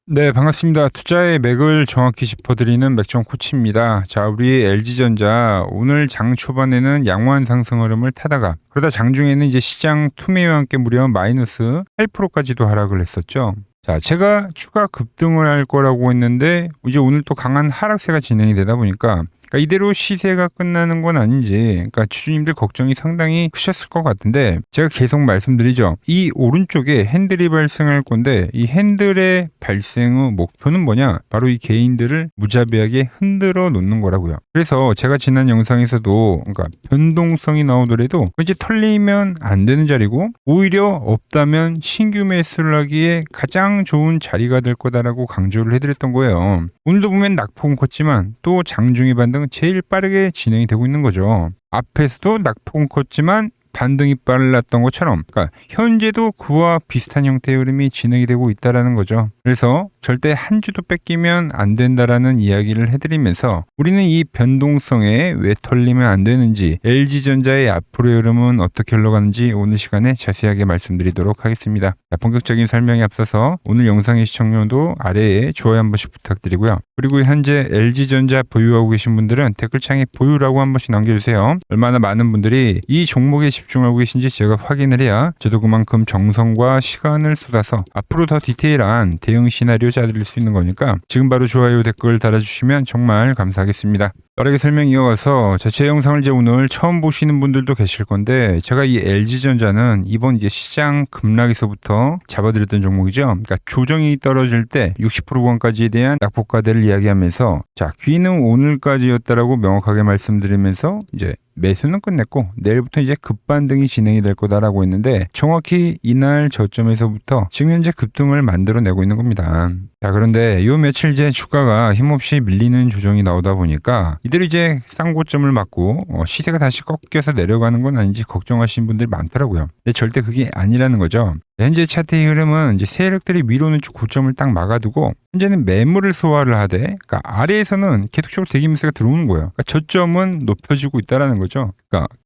네, 반갑습니다. 투자의 맥을 정확히 짚어드리는 맥정 코치입니다. 자, 우리 LG전자 오늘 장 초반에는 양호한 상승 흐름을 타다가 그러다 장중에는 이제 시장 투매와 함께 무려 마이너스 8%까지도 하락을 했었죠. 자, 제가 추가 급등을 할 거라고 했는데 이제 오늘 또 강한 하락세가 진행이 되다 보니까 이대로 시세가 끝나는 건 아닌지, 주주님들 걱정이 상당히 크셨을 것 같은데, 제가 계속 말씀드리죠. 이 오른쪽에 핸들이 발생할 건데, 이 핸들의 발생의 목표는 뭐냐? 바로 이 개인들을 무자비하게 흔들어 놓는 거라고요. 그래서 제가 지난 영상에서도, 변동성이 나오더라도, 이제 털리면 안 되는 자리고, 오히려 없다면 신규 매수를 하기에 가장 좋은 자리가 될 거다라고 강조를 해드렸던 거예요. 오늘도 보면 낙폭은 컸지만, 또 장중의 반등 제일 빠르게 진행이 되고 있는 거죠. 앞에서도 낙폭은 컸지만 반등이 빨랐던 것처럼 현재도 그와 비슷한 형태의 흐름이 진행이 되고 있다는 거죠. 그래서 절대 한 주도 뺏기면 안 된다라는 이야기를 해드리면서 우리는 이 변동성에 왜 털리면 안 되는지, LG전자의 앞으로의 흐름은 어떻게 흘러가는지 오늘 시간에 자세하게 말씀드리도록 하겠습니다. 본격적인 설명에 앞서서 오늘 영상의 시청료도 아래에 좋아요 한 번씩 부탁드리고요. 그리고 현재 LG전자 보유하고 계신 분들은 댓글창에 보유라고 한 번씩 남겨주세요. 얼마나 많은 분들이 이 종목에 집중하고 계신지 제가 확인을 해야 저도 그만큼 정성과 시간을 쏟아서 앞으로 더 디테일한 대응 시나리오 짜드릴 수 있는 거니까 지금 바로 좋아요 댓글 달아주시면 정말 감사하겠습니다. 빠르게 설명 이어가서 제 영상을 이제 오늘 처음 보시는 분들도 계실 건데, 제가 이 LG전자는 이번 이제 시장 급락에서부터 잡아드렸던 종목이죠. 조정이 떨어질 때 60%권까지에 대한 낙폭과대를 이야기하면서, 귀는 오늘까지였다라고 명확하게 말씀드리면서 이제 매수는 끝냈고 내일부터 이제 급반등이 진행이 될 거다라고 했는데, 정확히 이날 저점에서부터 지금 현재 급등을 만들어내고 있는 겁니다. 자, 그런데 요 며칠째 주가가 힘없이 밀리는 조정이 나오다 보니까 이대로 이제 쌍고점을 맞고 시세가 다시 꺾여서 내려가는 건 아닌지 걱정하시는 분들이 많더라고요. 근데 절대 그게 아니라는 거죠. 현재 차트의 흐름은 이제 세력들이 위로는 고점을 딱 막아두고 현재는 매물을 소화를 하되, 아래에서는 계속적으로 대기 매수가 들어오는 거예요. 저점은 높여주고 있다라는 거죠.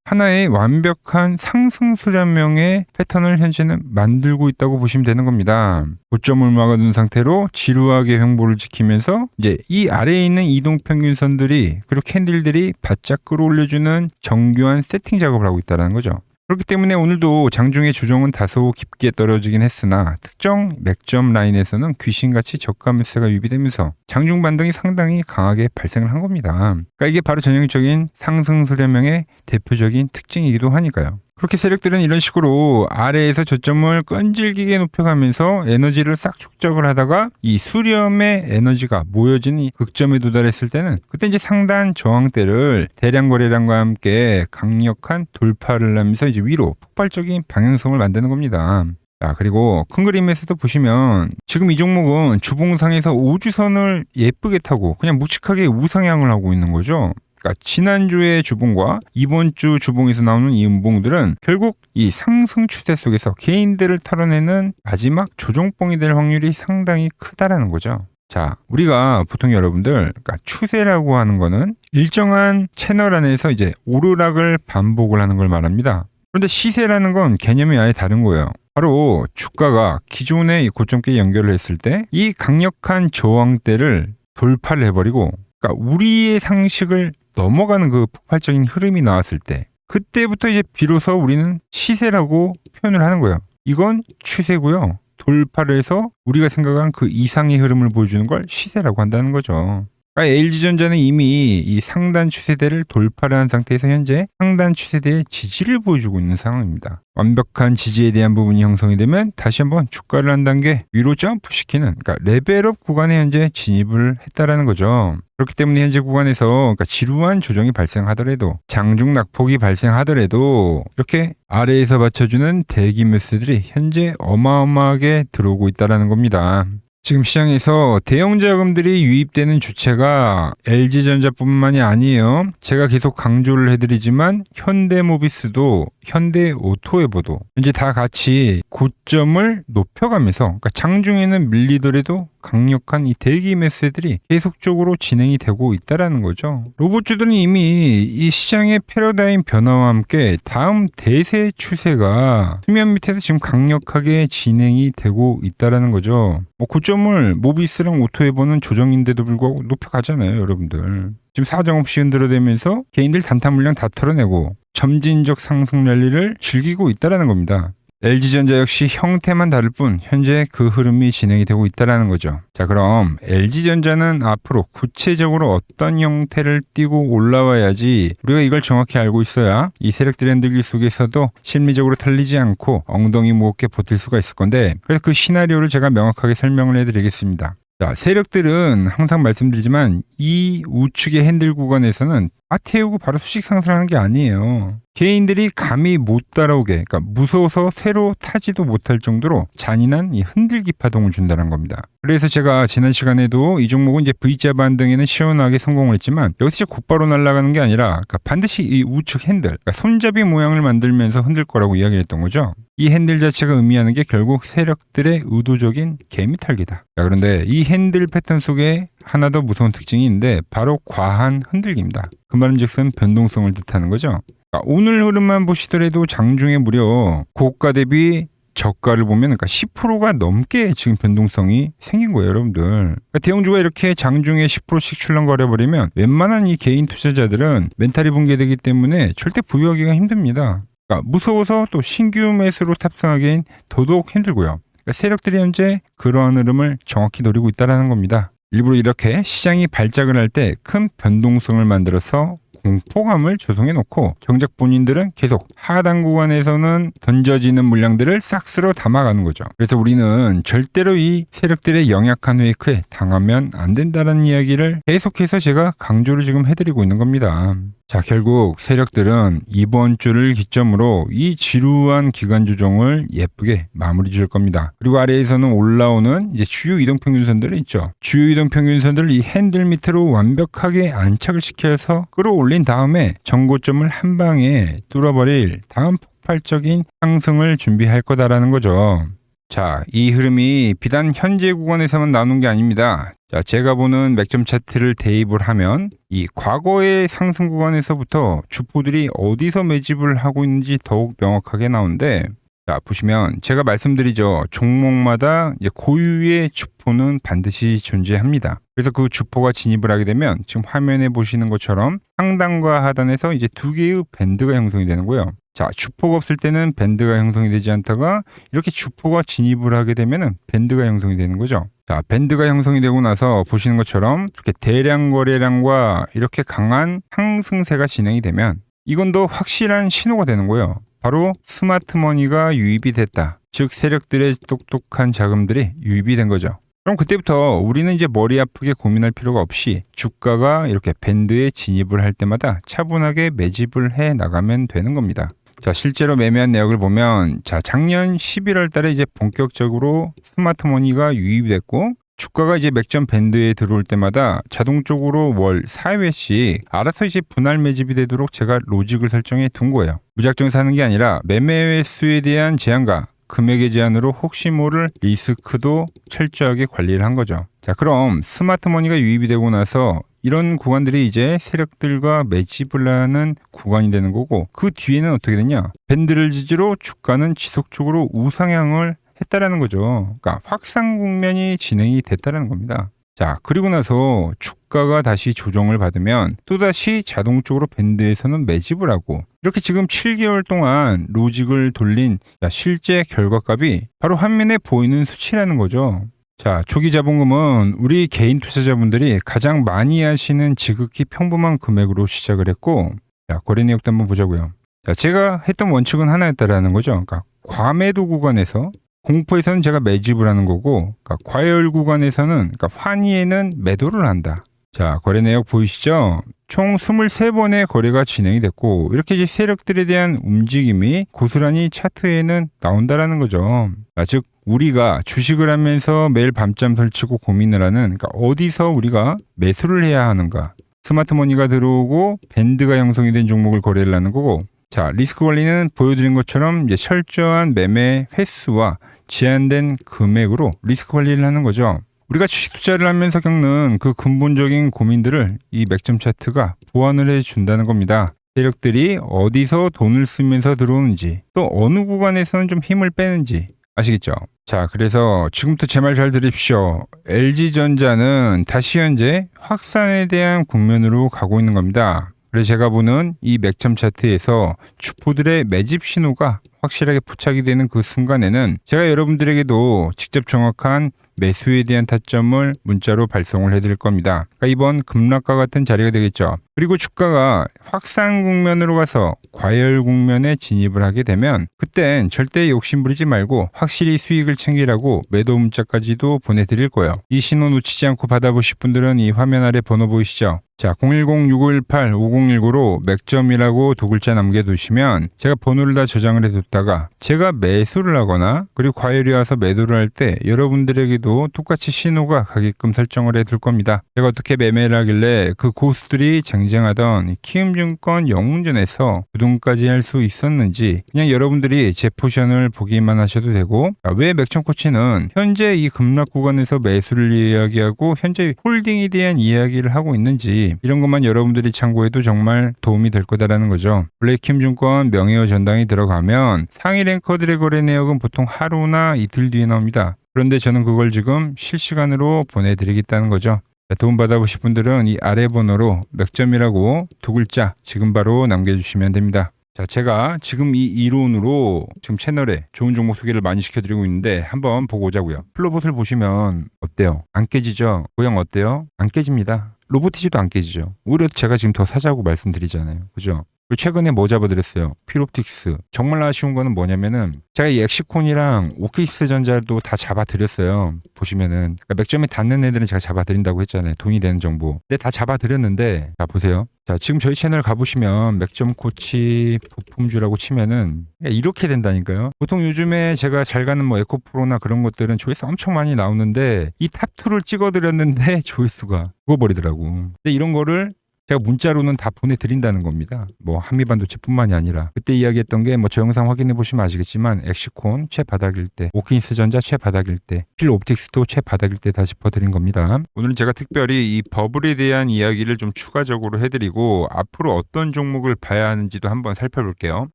하나의 완벽한 상승 수렴형의 패턴을 현재는 만들고 있다고 보시면 되는 겁니다. 고점을 막아둔 상태로 지루하게 횡보를 지키면서 이제 이 아래에 있는 이동평균선들이 그리고 캔들들이 바짝 끌어올려주는 정교한 세팅 작업을 하고 있다는 거죠. 그렇기 때문에 오늘도 장중의 조정은 다소 깊게 떨어지긴 했으나 특정 맥점 라인에서는 귀신같이 저가 매수가 유비되면서 장중 반등이 상당히 강하게 발생을 한 겁니다. 이게 바로 전형적인 상승 수렴형의 대표적인 특징이기도 하니까요. 그렇게 세력들은 이런 식으로 아래에서 저점을 끈질기게 높여가면서 에너지를 싹 축적을 하다가 이 수렴의 에너지가 모여진 이 극점에 도달했을 때는 그때 이제 상단 저항대를 대량 거래량과 함께 강력한 돌파를 하면서 이제 위로 폭발적인 방향성을 만드는 겁니다. 자, 그리고 큰 그림에서도 보시면 지금 이 종목은 주봉상에서 우주선을 예쁘게 타고 그냥 묵직하게 우상향을 하고 있는 거죠. 지난주의 주봉과 이번 주 주봉에서 나오는 이 음봉들은 결국 이 상승 추세 속에서 개인들을 털어내는 마지막 조정봉이 될 확률이 상당히 크다라는 거죠. 자, 우리가 보통 여러분들 추세라고 하는 거는 일정한 채널 안에서 이제 오르락을 반복을 하는 걸 말합니다. 그런데 시세라는 건 개념이 아예 다른 거예요. 바로 주가가 기존의 이 고점께 연결을 했을 때 이 강력한 저항대를 돌파를 해버리고, 우리의 상식을 넘어가는 그 폭발적인 흐름이 나왔을 때 그때부터 이제 비로소 우리는 시세라고 표현을 하는 거예요. 이건 추세고요. 돌파를 해서 우리가 생각한 그 이상의 흐름을 보여주는 걸 시세라고 한다는 거죠. LG전자는 이미 이 상단 추세대를 돌파를 한 상태에서 현재 상단 추세대의 지지를 보여주고 있는 상황입니다. 완벽한 지지에 대한 부분이 형성이 되면 다시 한번 주가를 한 단계 위로 점프시키는 레벨업 구간에 현재 진입을 했다라는 거죠. 그렇기 때문에 현재 구간에서 지루한 조정이 발생하더라도, 장중 낙폭이 발생하더라도 이렇게 아래에서 받쳐주는 대기 매수들이 현재 어마어마하게 들어오고 있다는 겁니다. 지금 시장에서 대형 자금들이 유입되는 주체가 LG전자뿐만이 아니에요. 제가 계속 강조를 해드리지만 현대모비스도 현대오토에버도 현재 다 같이 고점을 높여가면서 장중에는 밀리더라도 강력한 이 대기 매수들이 계속적으로 진행이 되고 있다라는 거죠. 로봇주들은 이미 이 시장의 패러다임 변화와 함께 다음 대세 추세가 수면 밑에서 지금 강력하게 진행이 되고 있다라는 거죠. 고점을 모비스랑 오토에버는 조정인데도 불구하고 높여가잖아요, 여러분들. 지금 사정없이 흔들어대면서 개인들 단타 물량 다 털어내고 점진적 상승 랠리를 즐기고 있다라는 겁니다. LG전자 역시 형태만 다를 뿐 현재 그 흐름이 진행이 되고 있다는 거죠. 자, 그럼 LG전자는 앞으로 구체적으로 어떤 형태를 띠고 올라와야지 우리가 이걸 정확히 알고 있어야 이 세력들의 흔들기 속에서도 심리적으로 털리지 않고 엉덩이 무겁게 버틸 수가 있을 건데, 그래서 그 시나리오를 제가 명확하게 설명을 해드리겠습니다. 자, 세력들은 항상 말씀드리지만 이 우측의 핸들 구간에서는 태우고 바로 수직 상승하는 게 아니에요. 개인들이 감히 못 따라오게, 그러니까 무서워서 새로 타지도 못할 정도로 잔인한 이 흔들기 파동을 준다는 겁니다. 그래서 제가 지난 시간에도 이 종목은 이제 V자 반등에는 시원하게 성공을 했지만 여기서 곧바로 날아가는 게 아니라 그러니까 반드시 이 우측 핸들, 그러니까 손잡이 모양을 만들면서 흔들 거라고 이야기를 했던 거죠. 이 핸들 자체가 의미하는 게 결국 세력들의 의도적인 개미탈기다. 자, 그런데 이 핸들 패턴 속에 하나 더 무서운 특징이 있는데 바로 과한 흔들기입니다. 그 말은 즉슨 변동성을 뜻하는 거죠. 오늘 흐름만 보시더라도 장중에 무려 고가 대비 저가를 보면 그러니까 10%가 넘게 지금 변동성이 생긴 거예요, 여러분들. 그러니까 대형주가 이렇게 장중에 10%씩 출렁거려버리면 웬만한 이 개인 투자자들은 멘탈이 붕괴되기 때문에 절대 보유하기가 힘듭니다. 그러니까 무서워서 또 신규 매수로 탑승하기엔 더더욱 힘들고요. 그러니까 세력들이 현재 그러한 흐름을 정확히 노리고 있다는 겁니다. 일부러 이렇게 시장이 발작을 할 때 큰 변동성을 만들어서 공포감을 조성해 놓고 정작 본인들은 계속 하단 구간에서는 던져지는 물량들을 싹 쓸어 담아가는 거죠. 그래서 우리는 절대로 이 세력들의 영약한 페이크에 당하면 안 된다는 이야기를 계속해서 제가 강조를 지금 해드리고 있는 겁니다. 자, 결국 세력들은 이번 주를 기점으로 이 지루한 기간 조정을 예쁘게 마무리 지을 겁니다. 그리고 아래에서는 올라오는 이제 주요 이동평균선들이 있죠. 주요 이동평균선들을 이 핸들 밑으로 완벽하게 안착을 시켜서 끌어올린 다음에 정고점을 한 방에 뚫어버릴 다음 폭발적인 상승을 준비할 거다라는 거죠. 자, 이 흐름이 비단 현재 구간에서만 나오는 게 아닙니다. 자, 제가 보는 맥점 차트를 대입을 하면 이 과거의 상승 구간에서부터 주포들이 어디서 매집을 하고 있는지 더욱 명확하게 나오는데, 자, 보시면 제가 말씀드리죠. 종목마다 이제 고유의 주포는 반드시 존재합니다. 그래서 그 주포가 진입을 하게 되면 지금 화면에 보시는 것처럼 상단과 하단에서 이제 두 개의 밴드가 형성이 되는 거예요. 자, 주포가 없을 때는 밴드가 형성이 되지 않다가 이렇게 주포가 진입을 하게 되면은 밴드가 형성이 되는 거죠. 자, 밴드가 형성이 되고 나서 보시는 것처럼 이렇게 대량 거래량과 이렇게 강한 상승세가 진행이 되면 이건 더 확실한 신호가 되는 거예요. 바로 스마트머니가 유입이 됐다. 즉 세력들의 똑똑한 자금들이 유입이 된 거죠. 그럼 그때부터 우리는 이제 머리 아프게 고민할 필요가 없이 주가가 이렇게 밴드에 진입을 할 때마다 차분하게 매집을 해 나가면 되는 겁니다. 자, 실제로 매매한 내역을 보면, 자, 작년 11월 달에 이제 본격적으로 스마트머니가 유입이 됐고, 주가가 이제 맥점 밴드에 들어올 때마다 자동적으로 월 4회씩 알아서 이제 분할 매집이 되도록 제가 로직을 설정해 둔 거예요. 무작정 사는 게 아니라 매매 횟수에 대한 제한과 금액의 제한으로 혹시 모를 리스크도 철저하게 관리를 한 거죠. 자, 그럼 스마트머니가 유입이 되고 나서 이런 구간들이 이제 세력들과 매집을 하는 구간이 되는 거고, 그 뒤에는 어떻게 되냐? 밴드를 지지로 주가는 지속적으로 우상향을 했다라는 거죠. 그러니까 확상 국면이 진행이 됐다라는 겁니다. 자, 그리고 나서 주가가 다시 조정을 받으면 또다시 자동적으로 밴드에서는 매집을 하고, 이렇게 지금 7개월 동안 로직을 돌린 실제 결과값이 바로 화면에 보이는 수치라는 거죠. 자, 초기 자본금은 우리 개인 투자자분들이 가장 많이 하시는 지극히 평범한 금액으로 시작을 했고, 자, 거래 내역도 한번 보자고요. 자, 제가 했던 원칙은 하나였다라는 거죠. 그러니까 과매도 구간에서 공포에서는 제가 매집을 하는 거고, 그러니까 과열 구간에서는, 그러니까 환희에는 매도를 한다. 자, 거래 내역 보이시죠? 총 23번의 거래가 진행이 됐고, 이렇게 이제 세력들에 대한 움직임이 고스란히 차트에는 나온다라는 거죠. 즉 우리가 주식을 하면서 매일 밤잠 설치고 고민을 하는, 그러니까 어디서 우리가 매수를 해야 하는가. 스마트머니가 들어오고 밴드가 형성이 된 종목을 거래를 하는 거고, 자, 리스크 관리는 보여드린 것처럼 이제 철저한 매매 횟수와 제한된 금액으로 리스크 관리를 하는 거죠. 우리가 주식 투자를 하면서 겪는 그 근본적인 고민들을 이 맥점 차트가 보완을 해준다는 겁니다. 세력들이 어디서 돈을 쓰면서 들어오는지, 또 어느 구간에서는 좀 힘을 빼는지 아시겠죠? 자, 그래서 지금부터 제 말 잘 들으십시오. LG전자는 다시 현재 확산에 대한 국면으로 가고 있는 겁니다. 그래서 제가 보는 이 맥점 차트에서 주포들의 매집 신호가 확실하게 포착이 되는 그 순간에는 제가 여러분들에게도 직접 정확한 매수에 대한 타점을 문자로 발송을 해드릴 겁니다. 그러니까 이번 급락과 같은 자리가 되겠죠. 그리고 주가가 확산 국면으로 가서 과열 국면에 진입을 하게 되면 그땐 절대 욕심 부리지 말고 확실히 수익을 챙기라고 매도 문자까지도 보내드릴 거예요. 이 신호 놓치지 않고 받아보실 분들은 이 화면 아래 번호 보이시죠? 자, 010-6518-5019로 맥점이라고 두 글자 남겨두시면 제가 번호를 다 저장을 해뒀다가 제가 매수를 하거나 그리고 과열이 와서 매도를 할 때 여러분들에게도 똑같이 신호가 가게끔 설정을 해둘 겁니다. 제가 어떻게 매매를 하길래 그 고수들이 쟁쟁하던 키움증권 영웅전에서 부동까지 할 수 있었는지 그냥 여러분들이 제 포션을 보기만 하셔도 되고, 왜 맥점 코치는 현재 이 급락 구간에서 매수를 이야기하고 현재 홀딩에 대한 이야기를 하고 있는지 이런 것만 여러분들이 참고해도 정말 도움이 될 거다라는 거죠. 원래 키움증권 명예의 전당이 들어가면 상위 랭커들의 거래 내역은 보통 하루나 이틀 뒤에 나옵니다. 그런데 저는 그걸 지금 실시간으로 보내드리겠다는 거죠. 도움받아보실 분들은 이 아래 번호로 맥점이라고 두 글자 지금 바로 남겨주시면 됩니다. 자, 제가 지금 이 이론으로 지금 채널에 좋은 종목 소개를 많이 시켜드리고 있는데 한번 보고 오자고요. 플로봇을 보시면 어때요? 안 깨지죠? 모양 어때요? 안 깨집니다. 로보티지도 안 깨지죠. 오히려 제가 지금 더 사자고 말씀드리잖아요. 그죠? 최근에 뭐 잡아드렸어요? 필옵틱스. 정말 아쉬운 거는 뭐냐면은 제가 이 엑시콘이랑 오키스 전자도 다 잡아드렸어요. 보시면은 그러니까 맥점에 닿는 애들은 제가 잡아드린다고 했잖아요. 돈이 되는 정보. 근데 다 잡아드렸는데 자 보세요. 자 지금 저희 채널 가보시면 맥점 코치 부품주라고 치면은 이렇게 된다니까요. 보통 요즘에 제가 잘 가는 뭐 에코프로나 그런 것들은 조회수 엄청 많이 나오는데 이 탑2를 찍어드렸는데 조회수가 죽어버리더라고. 근데 이런 거를 제가 문자로는 다 보내드린다는 겁니다. 뭐 한미반도체뿐만이 아니라 그때 이야기했던 게 뭐 저 영상 확인해 보시면 아시겠지만 엑시콘 최바닥일 때, 오킨스 전자 최바닥일 때, 필옵틱스도 최바닥일 때 다 짚어드린 겁니다. 오늘은 제가 특별히 이 버블에 대한 이야기를 좀 추가적으로 해드리고 앞으로 어떤 종목을 봐야 하는지도 한번 살펴볼게요.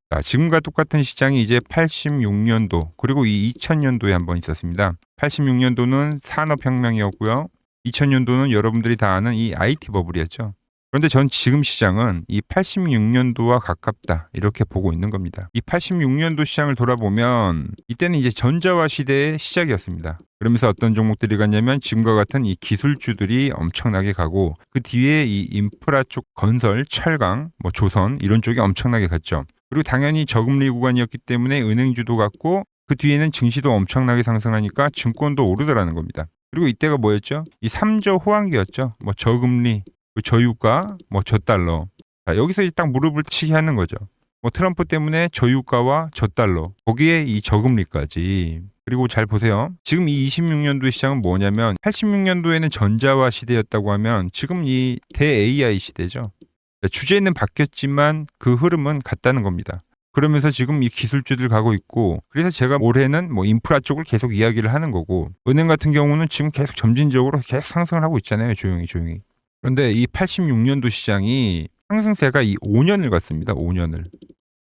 자, 지금과 똑같은 시장이 이제 86년도 그리고 이 2000년도에 한번 있었습니다. 86년도는 산업혁명이었고요. 2000년도는 여러분들이 다 아는 이 IT 버블이었죠. 그런데 전 지금 시장은 이 86년도와 가깝다 이렇게 보고 있는 겁니다. 이 86년도 시장을 돌아보면 이때는 이제 전자화 시대의 시작이었습니다. 그러면서 어떤 종목들이 갔냐면 지금과 같은 이 기술주들이 엄청나게 가고 그 뒤에 이 인프라 쪽 건설, 철강, 뭐 조선 이런 쪽이 엄청나게 갔죠. 그리고 당연히 저금리 구간이었기 때문에 은행주도 갔고 그 뒤에는 증시도 엄청나게 상승하니까 증권도 오르더라는 겁니다. 그리고 이때가 뭐였죠? 이 3저 호황기였죠. 뭐 저금리, 저유가, 뭐 저달러. 자, 여기서 이제 딱 무릎을 치게 하는 거죠. 뭐 트럼프 때문에 저유가와 저달러, 거기에 이 저금리까지. 그리고 잘 보세요. 지금 이 26년도 시장은 뭐냐면 86년도에는 전자화 시대였다고 하면 지금 이 대 AI 시대죠. 주제는 바뀌었지만 그 흐름은 같다는 겁니다. 그러면서 지금 이 기술주들 가고 있고 그래서 제가 올해는 뭐 인프라 쪽을 계속 이야기를 하는 거고 은행 같은 경우는 지금 계속 점진적으로 계속 상승을 하고 있잖아요. 조용히. 그런데 이 86년도 시장이 상승세가 이 5년을 갔습니다. 5년을.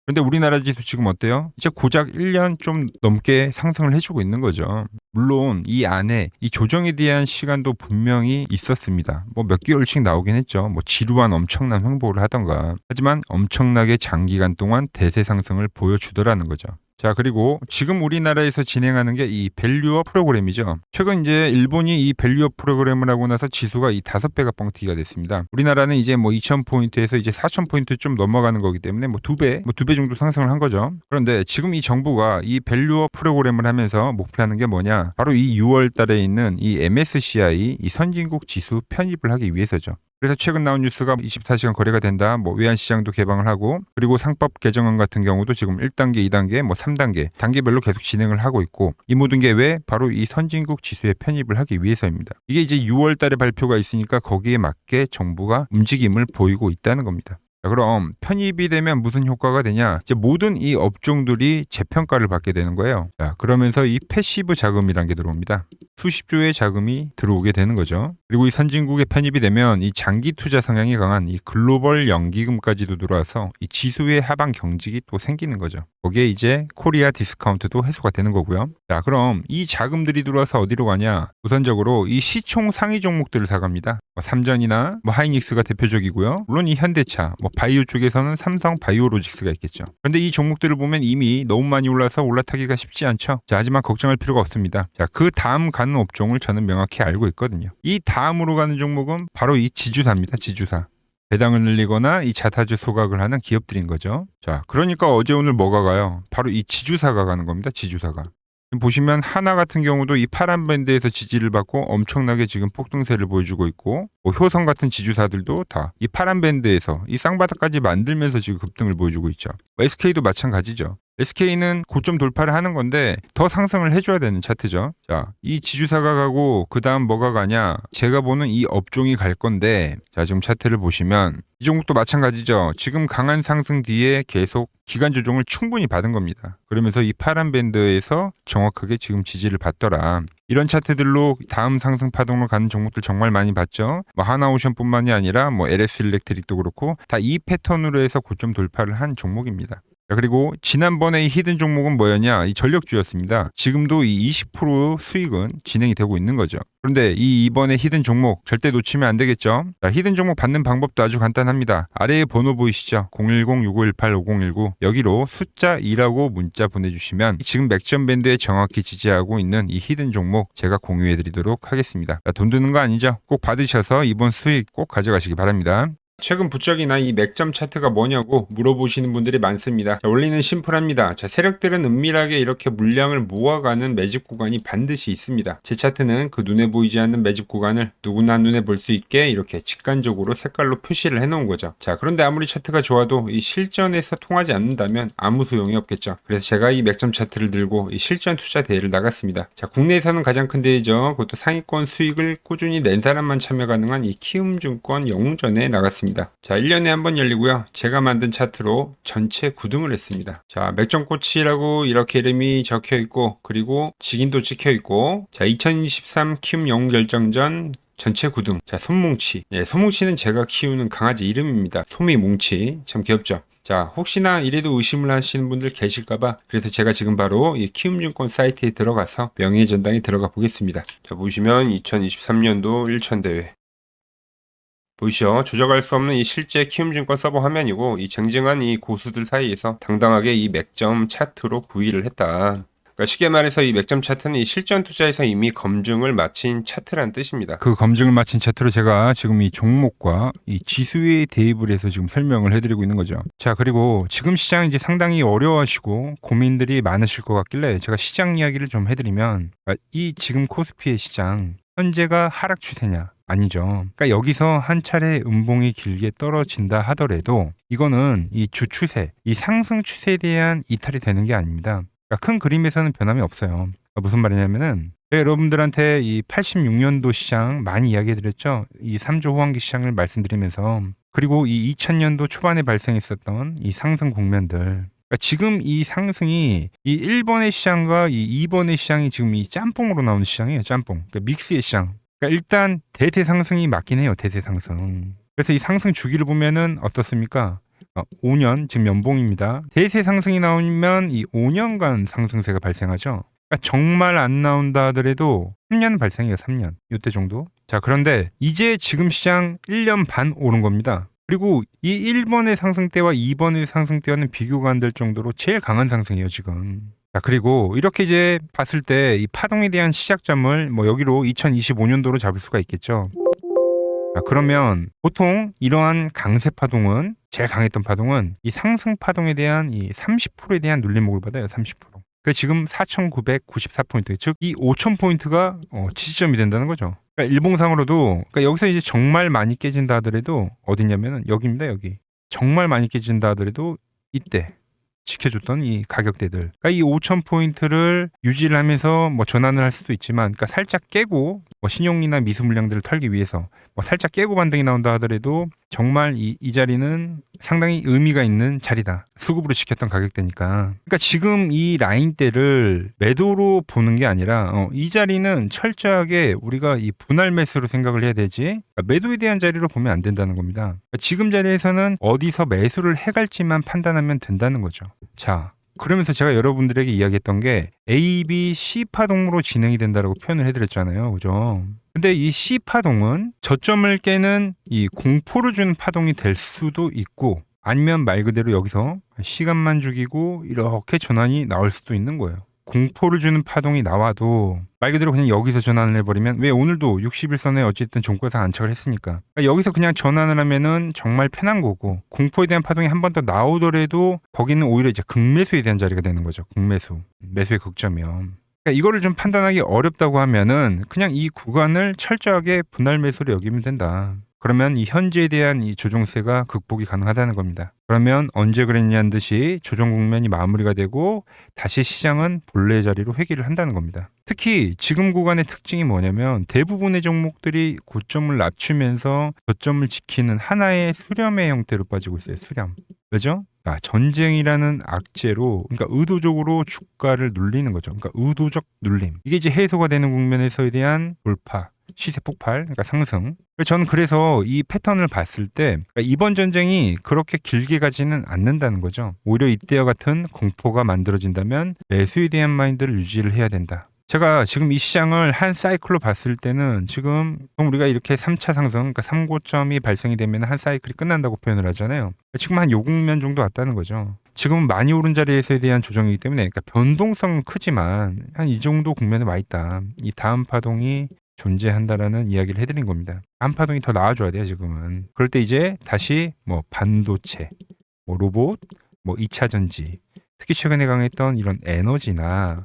그런데 우리나라 지수 지금 어때요? 이제 고작 1년 좀 넘게 상승을 해주고 있는 거죠. 물론 이 안에 이 조정에 대한 시간도 분명히 있었습니다. 뭐 몇 개월씩 나오긴 했죠. 뭐 지루한 엄청난 횡보를 하던가. 하지만 엄청나게 장기간 동안 대세 상승을 보여주더라는 거죠. 자, 그리고 지금 우리나라에서 진행하는 게 이 밸류업 프로그램이죠. 최근 이제 일본이 이 밸류업 프로그램을 하고 나서 지수가 이 5배가 뻥튀기가 됐습니다. 우리나라는 이제 뭐 2000포인트에서 이제 4000포인트 좀 넘어가는 거기 때문에 뭐 2배 정도 상승을 한 거죠. 그런데 지금 이 정부가 이 밸류업 프로그램을 하면서 목표하는 게 뭐냐? 바로 이 6월 달에 있는 이 MSCI 이 선진국 지수 편입을 하기 위해서죠. 그래서 최근 나온 뉴스가 24시간 거래가 된다. 뭐 외환시장도 개방을 하고 그리고 상법 개정안 같은 경우도 지금 1단계, 2단계, 뭐 3단계 단계별로 계속 진행을 하고 있고 이 모든 게 왜? 바로 이 선진국 지수에 편입을 하기 위해서입니다. 이게 이제 6월 달에 발표가 있으니까 거기에 맞게 정부가 움직임을 보이고 있다는 겁니다. 자, 그럼 편입이 되면 무슨 효과가 되냐? 이제 모든 이 업종들이 재평가를 받게 되는 거예요. 자, 그러면서 이 패시브 자금이라는 게 들어옵니다. 수십 조의 자금이 들어오게 되는 거죠. 그리고 이 선진국에 편입이 되면 이 장기 투자 성향이 강한 이 글로벌 연기금까지도 들어와서 이 지수의 하방 경직이 또 생기는 거죠. 거기에 이제 코리아 디스카운트도 해소가 되는 거고요. 자, 그럼 이 자금들이 들어와서 어디로 가냐? 우선적으로 이 시총 상위 종목들을 사갑니다. 삼전이나 하이닉스가 대표적이고요. 물론 이 현대차, 바이오 쪽에서는 삼성 바이오로직스가 있겠죠. 그런데 이 종목들을 보면 이미 너무 많이 올라서 올라타기가 쉽지 않죠. 자, 하지만 걱정할 필요가 없습니다. 자, 그 다음 가는 업종을 저는 명확히 알고 있거든요. 이 다음으로 가는 종목은 바로 이 지주사입니다. 지주사. 배당을 늘리거나 이 자사주 소각을 하는 기업들인 거죠. 자, 그러니까 어제 오늘 뭐가 가요? 바로 이 지주사가 가는 겁니다. 지주사가. 보시면 하나 같은 경우도 이 파란 밴드에서 지지를 받고 엄청나게 지금 폭등세를 보여주고 있고, 효성 같은 지주사들도 다 이 파란 밴드에서 이 쌍바닥까지 만들면서 지금 급등을 보여주고 있죠. SK도 마찬가지죠. SK는 고점 돌파를 하는 건데 더 상승을 해줘야 되는 차트죠. 자, 이 지주사가 가고 그 다음 뭐가 가냐? 제가 보는 이 업종이 갈 건데, 자, 지금 차트를 보시면 이 종목도 마찬가지죠. 지금 강한 상승 뒤에 계속 기간 조정을 충분히 받은 겁니다. 그러면서 이 파란 밴드에서 정확하게 지금 지지를 받더라. 이런 차트들로 다음 상승 파동으로 가는 종목들 정말 많이 봤죠. 하나오션뿐만이 아니라 LS 일렉트릭도 그렇고 다 이 패턴으로 해서 고점 돌파를 한 종목입니다. 자, 그리고 지난번에 이 히든 종목은 뭐였냐? 이 전력주였습니다. 지금도 이 20% 수익은 진행이 되고 있는 거죠. 그런데 이번에 히든 종목 절대 놓치면 안 되겠죠? 자, 히든 종목 받는 방법도 아주 간단합니다. 아래에 번호 보이시죠? 010-6518-5019 여기로 숫자 2라고 문자 보내주시면 지금 맥점 밴드에 정확히 지지하고 있는 이 히든 종목 제가 공유해드리도록 하겠습니다. 자, 돈 드는 거 아니죠? 꼭 받으셔서 이번 수익 꼭 가져가시기 바랍니다. 최근 부쩍이나 이 맥점 차트가 뭐냐고 물어보시는 분들이 많습니다. 자, 원리는 심플합니다. 자, 세력들은 은밀하게 이렇게 물량을 모아가는 매집 구간이 반드시 있습니다. 제 차트는 그 눈에 보이지 않는 매집 구간을 누구나 눈에 볼 수 있게 이렇게 직관적으로 색깔로 표시를 해놓은 거죠. 자, 그런데 아무리 차트가 좋아도 이 실전에서 통하지 않는다면 아무 소용이 없겠죠. 그래서 제가 이 맥점 차트를 들고 이 실전 투자 대회를 나갔습니다. 자, 국내에서는 가장 큰 대회죠. 그것도 상위권 수익을 꾸준히 낸 사람만 참여 가능한 이 키움증권 영웅전에 나갔습니다. 자, 1년에 한 번 열리고요. 제가 만든 차트로 전체 9등을 했습니다. 자, 맥점코치라고 이렇게 이름이 적혀 있고, 그리고 직인도 찍혀 있고, 자, 2023 키움 영웅 결정전 전체 9등. 자, 손뭉치. 네, 손뭉치는 제가 키우는 강아지 이름입니다. 소미뭉치. 참 귀엽죠? 자, 혹시나 이래도 의심을 하시는 분들 계실까봐 그래서 제가 지금 바로 이 키움증권 사이트에 들어가서 명예의 전당에 들어가 보겠습니다. 자, 보시면 2023년도 1천대회. 보이시죠? 조작할 수 없는 이 실제 키움증권 서버 화면이고, 이 쟁쟁한 이 고수들 사이에서 당당하게 이 맥점 차트로 구입을 했다. 그러니까 쉽게 말해서 이 맥점 차트는 이 실전 투자에서 이미 검증을 마친 차트란 뜻입니다. 그 검증을 마친 차트로 제가 지금 이 종목과 이 지수에 대입을 해서 지금 설명을 해드리고 있는 거죠. 자, 그리고 지금 시장 이제 상당히 어려워하시고 고민들이 많으실 것 같길래 제가 시장 이야기를 좀 해드리면, 이 지금 코스피의 시장 현재가 하락 추세냐? 아니죠. 그러니까 여기서 한 차례 음봉이 길게 떨어진다 하더라도 이거는 이 주추세, 이 상승 추세에 대한 이탈이 되는 게 아닙니다. 그러니까 큰 그림에서는 변함이 없어요. 그러니까 무슨 말이냐면은 여러분들한테 이 86년도 시장 많이 이야기 드렸죠. 이 3조 호황기 시장을 말씀드리면서, 그리고 이 2000년도 초반에 발생했었던 이 상승 국면들, 그러니까 지금 이 상승이 이 1번의 시장과 이 2번의 시장이 지금 이 짬뽕으로 나오는 시장이에요. 짬뽕. 그러니까 믹스의 시장. 그러니까 일단 대세 상승이 맞긴 해요. 대세 상승. 그래서 이 상승 주기를 보면은 어떻습니까? 5년 지금 연봉입니다. 대세 상승이 나오면 이 5년간 상승세가 발생하죠. 그러니까 정말 안 나온다 하더라도 3년 발생해요. 3년. 이때 정도. 자, 그런데 이제 지금 시장 1년 반 오른 겁니다. 그리고 이 1번의 상승 때와 2번의 상승 때와는 비교가 안 될 정도로 제일 강한 상승이에요, 지금. 자, 그리고 이렇게 이제 봤을 때 이 파동에 대한 시작점을 여기로 2025년도로 잡을 수가 있겠죠. 자, 그러면 보통 이러한 강세 파동은, 제일 강했던 파동은 이 상승 파동에 대한 이 30%에 대한 눌림목을 받아요. 30%. 그 지금 4,994포인트, 즉 이 5,000포인트가 지지점이 된다는 거죠. 그러니까 일봉상으로도, 그러니까 여기서 이제 정말 많이 깨진다 하더라도 어디냐면은 여기입니다. 여기. 정말 많이 깨진다 하더라도 이때 지켜줬던 이 가격대들, 그러니까 이 5,000포인트를 유지를 하면서 전환을 할 수도 있지만, 그러니까 살짝 깨고 신용이나 미수 물량들을 털기 위해서 살짝 깨고 반등이 나온다 하더라도 정말 이 자리는 상당히 의미가 있는 자리다. 수급으로 지켰던 가격대니까. 그러니까 지금 이 라인대를 매도로 보는 게 아니라 이 자리는 철저하게 우리가 이 분할 매수로 생각을 해야 되지, 그러니까 매도에 대한 자리로 보면 안 된다는 겁니다. 그러니까 지금 자리에서는 어디서 매수를 해갈지만 판단하면 된다는 거죠. 자, 그러면서 제가 여러분들에게 이야기했던 게 A, B, C 파동으로 진행이 된다라고 표현을 해드렸잖아요. 그죠? 근데 이 C 파동은 저점을 깨는 이 공포를 주는 파동이 될 수도 있고, 아니면 말 그대로 여기서 시간만 죽이고 이렇게 전환이 나올 수도 있는 거예요. 공포를 주는 파동이 나와도 말 그대로 그냥 여기서 전환을 해버리면, 왜 오늘도 60일선에 어쨌든 종가에서 안착을 했으니까, 그러니까 여기서 그냥 전환을 하면은 정말 편한 거고, 공포에 대한 파동이 한 번 더 나오더라도 거기는 오히려 이제 극매수에 대한 자리가 되는 거죠. 극매수, 매수의 극점이요. 그러니까 이거를 좀 판단하기 어렵다고 하면은 그냥 이 구간을 철저하게 분할 매수로 여기면 된다. 그러면 이 현재에 대한 이 조정세가 극복이 가능하다는 겁니다. 그러면 언제 그랬냐는 듯이 조정 국면이 마무리가 되고 다시 시장은 본래 자리로 회귀를 한다는 겁니다. 특히 지금 구간의 특징이 뭐냐면 대부분의 종목들이 고점을 낮추면서 저점을 지키는 하나의 수렴의 형태로 빠지고 있어요. 수렴. 왜죠? 전쟁이라는 악재로, 그러니까 의도적으로 주가를 눌리는 거죠. 그러니까 의도적 눌림. 이게 이제 해소가 되는 국면에서에 대한 돌파, 시세 폭발, 그러니까 상승. 저는 그래서 이 패턴을 봤을 때 그러니까 이번 전쟁이 그렇게 길게 가지는 않는다는 거죠. 오히려 이때와 같은 공포가 만들어진다면 매수에 대한 마인드를 유지를 해야 된다. 제가 지금 이 시장을 한 사이클로 봤을 때는 지금 우리가 이렇게 3차 상승, 그러니까 3고점이 발생이 되면 한 사이클이 끝난다고 표현을 하잖아요. 지금 한 요 국면 정도 왔다는 거죠. 지금은 많이 오른 자리에서에 대한 조정이기 때문에, 그러니까 변동성은 크지만 한 이 정도 국면에 와 있다. 이 다음 파동이 존재한다라는 이야기를 해드린 겁니다. 다음 파동이 더 나와줘야 돼요, 지금은. 그럴 때 이제 다시 뭐 반도체, 뭐 로봇, 뭐 2차 전지, 특히 최근에 강했던 이런 에너지나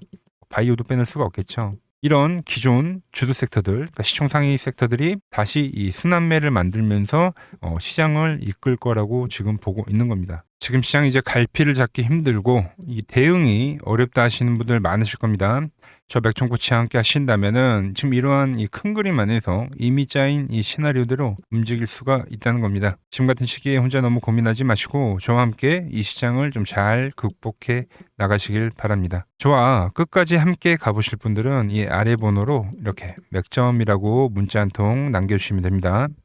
바이오도 빼놓을 수가 없겠죠. 이런 기존 주도 섹터들, 그러니까 시총 상위 섹터들이 다시 이 순환매를 만들면서 시장을 이끌 거라고 지금 보고 있는 겁니다. 지금 시장이 이제 갈피를 잡기 힘들고 이 대응이 어렵다 하시는 분들 많으실 겁니다. 저 맥종코치와 함께 하신다면은 지금 이러한 이 큰 그림 안에서 이미 짜인 이 시나리오대로 움직일 수가 있다는 겁니다. 지금 같은 시기에 혼자 너무 고민하지 마시고 저와 함께 이 시장을 좀 잘 극복해 나가시길 바랍니다. 저와 끝까지 함께 가보실 분들은 이 아래 번호로 이렇게 맥점이라고 문자 한 통 남겨주시면 됩니다.